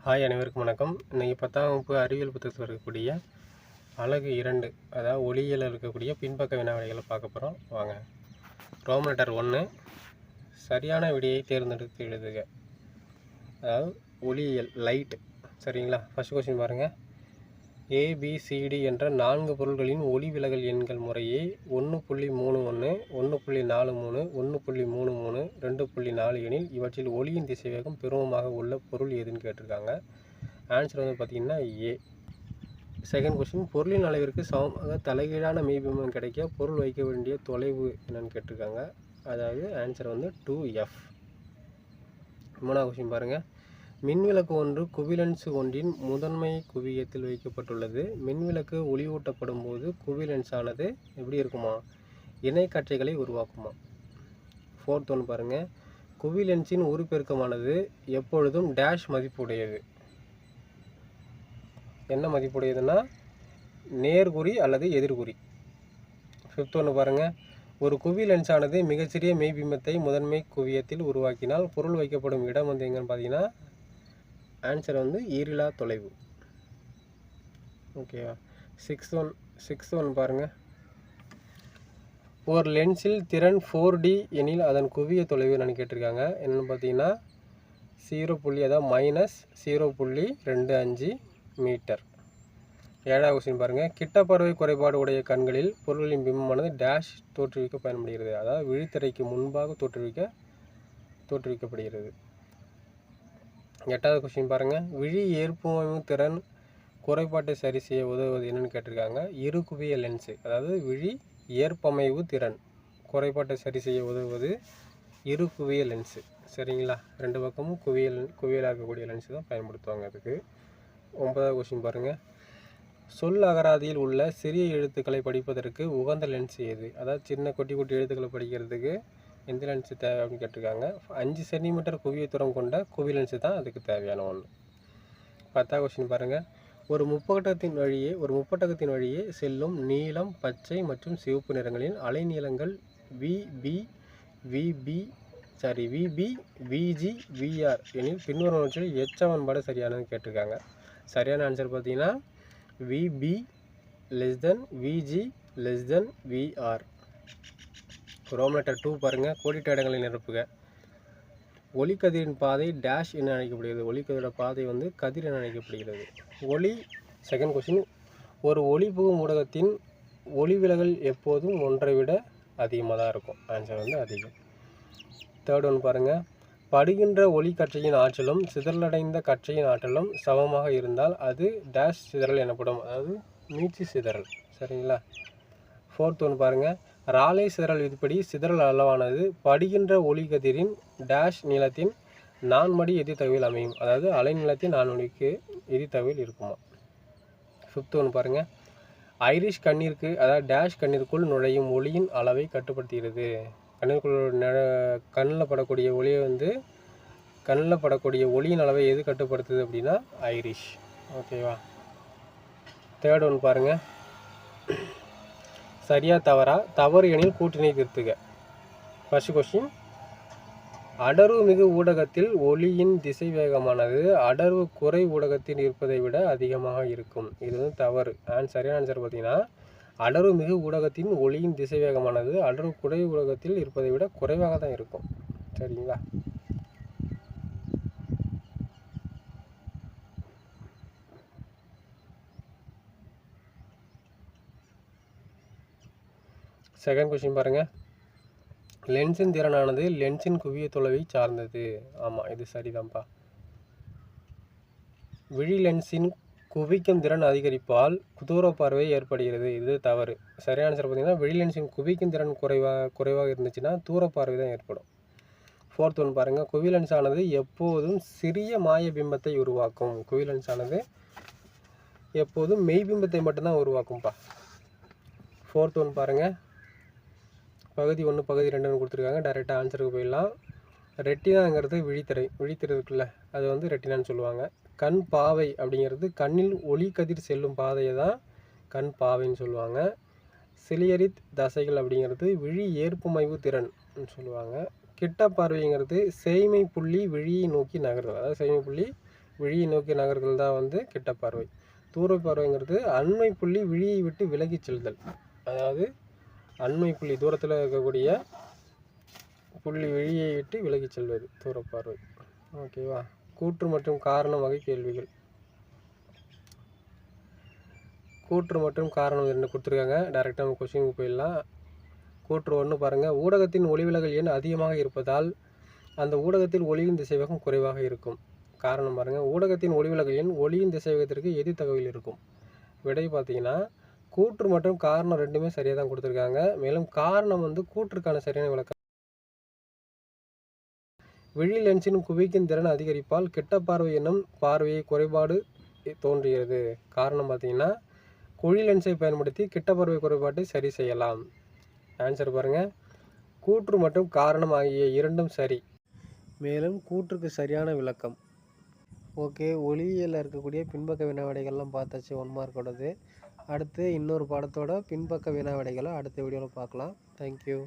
Hi, அனைவருக்கும் வணக்கம். இன்றைக்கி 10ஆம் வகுப்பு அறிவியல் புத்தகத்தில் இருக்கக்கூடிய அலகு 2, அதாவது ஒளியியலில் இருக்கக்கூடிய பின்பக்க வினாவிடைகளை பார்க்க போகிறோம். வாங்க. ரோமன் லெட்டர் 1, சரியான விடையை தேர்ந்தெடுத்து எழுதுக. அதாவது ஒளியியல், லைட். சரிங்களா? ஃபஸ்ட் கொஸ்டின் பாருங்கள். ABCD என்ற 4 பொருள்களின் ஒளி விலகல் எண்கள் முறையே 1.31, 1.43, 1.33, 2.4 எனில் இவற்றில் ஒளியின் திசைவேகம் பெருமமாக உள்ள பொருள் எதுன்னு கேட்டிருக்காங்க. ஆன்சர் வந்து பார்த்திங்கன்னா ஏ. செகண்ட் கொஸ்டின், பொருளின் அளவிற்கு சமமாக தலைகீழான மெய்பிம்பம் கிடைக்க பொருள் வைக்க வேண்டிய தொலைவு என்னன்னு கேட்டிருக்காங்க. அதாவது ஆன்சர் வந்து 2F. மூணாவது கொஸ்டின் பாருங்கள். மின்விளக்கு ஒன்று குவிலென்ஸ் ஒன்றின் முதன்மை குவியத்தில் வைக்கப்பட்டுள்ளது. மின்விளக்கு ஒளியூட்டப்படும் போது குவிலென்ஸ் ஆனது எப்படி இருக்குமா? இணைக்கற்றைகளை உருவாக்குமா? ஃபோர்த் ஒன்று பாருங்கள். குவிலென்ஸின் உருப்பெருக்கமானது எப்பொழுதும் டேஷ் மதிப்புடையது. என்ன மதிப்புடையதுன்னா நேர்குறி அல்லது எதிர்குறி. ஃபிஃப்த் ஒன்று பாருங்கள். ஒரு குவி லென்ஸானது மிகச்சிறிய மெய்பிம்பத்தை முதன்மை குவியத்தில் உருவாக்கினால் பொருள் வைக்கப்படும் இடம் வந்து எங்கன்னு பார்த்தீங்கன்னா ஆன்சர் வந்து ஈரிலா தொலைவு. ஓகேவா? சிக்ஸ்த் ஒன் பாருங்கள். ஒரு லென்ஸில் திறன் 4D எனில் அதன் குவிய தொலைவு என்னன்னு கேட்டிருக்காங்க. என்னென்னு பார்த்தீங்கன்னா 0. அதாவது -0.25 மீட்டர். ஏழாவது கொஸ்டின் பாருங்கள். கிட்ட பார்வை குறைபாடு உடைய கண்களில் பொருள்களின் பிம்பமானது டேஷ் தோற்றுவிக்க பயன்படுகிறது. அதாவது விழித்திரைக்கு முன்பாக தோற்றுவிக்கப்படுகிறது. எட்டாவது கொஸ்டின் பாருங்கள். விழி ஏற்பமைவு திறன் குறைபாட்டை சரி செய்ய உதவுவது என்னன்னு கேட்டிருக்காங்க. இரு குவிய லென்ஸு. அதாவது விழி ஏற்பமைவு திறன் குறைபாட்டை சரி செய்ய உதவுவது இரு குவிய லென்ஸு. சரிங்களா? ரெண்டு பக்கமும் குவியலாக இருக்கக்கூடிய லென்ஸு தான் பயன்படுத்துவாங்க அதுக்கு. ஒன்பதாவது கொஸ்டின் பாருங்கள். சொல் அகராதியில் உள்ள சிறிய எழுத்துக்களை படிப்பதற்கு உகந்த லென்ஸ் எது? அதாவது சின்ன குட்டி எழுத்துக்களை படிக்கிறதுக்கு எந்த லென்ஸு தேவை அப்படின்னு கேட்டிருக்காங்க. 5 சென்டிமீட்டர் குவிய தூரம் கொண்ட குவி லென்ஸு தான் அதுக்கு தேவையான ஒன்று. 10வது கொஸ்டின் பாருங்கள். ஒரு முப்பட்டகத்தின் வழியே செல்லும் நீலம், பச்சை மற்றும் சிவப்பு நிறங்களின் அலைநீளங்கள் VB, VG, VR எனில் பின்வருவனவற்றில் எச்சமன்பாடு சரியானது கேட்டிருக்காங்க. சரியான ஆன்சர் பார்த்தீங்கன்னா VB VG VR. Roman letter 2 பாருங்கள். கோடிட்ட இடங்களை நிரப்புக. ஒளிக்கதிரின் பாதை டேஷ் என அழைக்கப்படுகிறது. ஒளிக்கதிரோட பாதை வந்து கதிர் என அழைக்கப்படுகிறது. Second question. ஒரு ஒளி புகும் ஊடகத்தின் ஒளி விலகல் எப்போதும் ஒன்றை விட அதிகமாக தான் இருக்கும். ஆன்சர் வந்து அதிகம். தேர்ட் ஒன் பாருங்கள். படுகின்ற ஒளி கற்றையின் ஆற்றலும் சிதறலடைந்த கற்றையின் ஆற்றலும் சமமாக இருந்தால் அது டேஷ் சிதறல் எனப்படும். அதாவது மீட்சி சிதறல். சரிங்களா? ஃபோர்த் ஒன்று பாருங்கள். ராலே சிதறல் விதிப்படி சிதறல் அளவானது படுகின்ற ஒளி கதிரின் டேஷ் நீளத்தின் 4 மடி எதிர்த்தகவில் அமையும். அதாவது அலைநீளத்தின் 4 மடிக்கு எதிர்த்தகவில் இருக்குமா? ஃபிஃப்த் ஒன்று பாருங்கள். ஐரிஷ் கண்ணிற்கு அதாவது டேஷ் கண்ணிற்குள் நுழையும் ஒளியின் அளவை கட்டுப்படுத்துகிறது. கண்ணில் படக்கூடிய ஒளியின் அளவை எது கட்டுப்படுத்துது அப்படின்னா ஐரிஷ். ஓகேவா? தேர்ட் ஒன்று பாருங்கள். சரியா தவறா? தவறு எனில் கூட்டினை திருத்துக. First question. அடர்வு மிகு ஊடகத்தில் ஒளியின் திசை வேகமானது அடர்வு குறை ஊடகத்தில் இருப்பதை விட அதிகமாக இருக்கும். இது வந்து தவறு. சரியான ஆன்சர் பார்த்தீங்கன்னா அடர்வு மிகு ஊடகத்தின் ஒளியின் திசை வேகமானது அடர்வு குறை ஊடகத்தில் இருப்பதை விட குறைவாக தான் இருக்கும். சரிங்களா? செகண்ட் கொஸ்டின் பாருங்கள். லென்ஸின் திறனானது லென்ஸின் குவிய தொலைவை சார்ந்தது. ஆமாம், இது சரிதான்ப்பா. விழி லென்ஸின் குவிக்கும் திறன் அதிகரிப்பால் தூர பார்வை ஏற்படுகிறது. இது தவறு. சரியான ஆன்சர் பார்த்தீங்கன்னா விழி லென்ஸின் குவிக்கும் திறன் குறைவாக இருந்துச்சுன்னா தூர பார்வை தான் ஏற்படும். ஃபோர்த் ஒன்று பாருங்கள். குவி லென்ஸ் ஆனது எப்போதும் சிறிய மாய பிம்பத்தை உருவாக்கும். குவி லென்ஸ் ஆனது எப்போதும் மெய்பிம்பத்தை மட்டும்தான் உருவாக்கும்ப்பா. ஃபோர்த் ஒன்று பாருங்கள். பகுதி 1 பகுதி 2ன்னு கொடுத்துருக்காங்க. டைரெக்டாக ஆன்சருக்கு போயிடலாம். ரெட்டினாங்கிறது விழித்திரை இருக்குல்ல, அது வந்து ரெட்டினான்னு சொல்லுவாங்க. கண் பாவை அப்படிங்கிறது கண்ணில் ஒளி கதிர் செல்லும் பாதையை தான் கண் பாவைன்னு சொல்லுவாங்க. சிலியரித் தசைகள் அப்படிங்கிறது விழி ஏற்பமைவு திறன் சொல்லுவாங்க. கிட்ட பார்வைங்கிறது செய்மை புள்ளி விழியை நோக்கி நகர்தல். அதாவது செய்மை புள்ளி விழியை நோக்கி நகர்தல் தான் வந்து கிட்ட பார்வை. தூர பார்வைங்கிறது அண்மை புள்ளி விழியை விட்டு விலகி செல்தல். அதாவது அண்மை புள்ளி தூரத்தில் இருக்கக்கூடிய புள்ளி விழியை விட்டு விலகி செல்வது தூர பார்வை. ஓகேவா? கூற்று மற்றும் காரணம் வகை கேள்விகள். கூற்று மற்றும் காரணம் என்ன கொடுத்துருக்காங்க, டைரெக்டாக நம்ம கொஸ்டினுக்கு போயிடலாம். கூற்று 1 பாருங்கள், ஊடகத்தின் ஒளிவிலகல் எண் அதிகமாக இருப்பதால் அந்த ஊடகத்தில் ஒளியின் திசைவேகம் குறைவாக இருக்கும். காரணம் பாருங்கள், ஊடகத்தின் ஒளிவிலகல் எண் ஒளியின் திசைவேகத்திற்கு எது தகவல் இருக்கும். விடை பார்த்தீங்கன்னா கூற்று மற்றும் காரணம் ரெண்டுமே சரியாக தான் கொடுத்துருக்காங்க. மேலும் காரணம் வந்து கூற்றுக்கான சரியான விளக்கம். விழி லென்ஸின் குவிக்கும் திறன் அதிகரிப்பால் கிட்ட பார்வை என்னும் பார்வையை குறைபாடு தோன்றுகிறது. காரணம் பார்த்தீங்கன்னா குழி லென்ஸை பயன்படுத்தி கிட்ட பார்வை குறைபாட்டை சரி செய்யலாம். ஆன்சர் பாருங்கள், கூற்று மற்றும் காரணம் ஆகிய இரண்டும் சரி. மேலும் கூற்றுக்கு சரியான விளக்கம். ஓகே, ஒளியியலில் இருக்கக்கூடிய பின்பக்க வினா விடைகள்லாம் பார்த்தாச்சு 1 மார்க்கோடது. அடுத்து இன்னொரு பாடத்தோட பின்பக்க வினா விடைகளை அடுத்த வீடியோவில் பார்க்கலாம். தேங்க்யூ.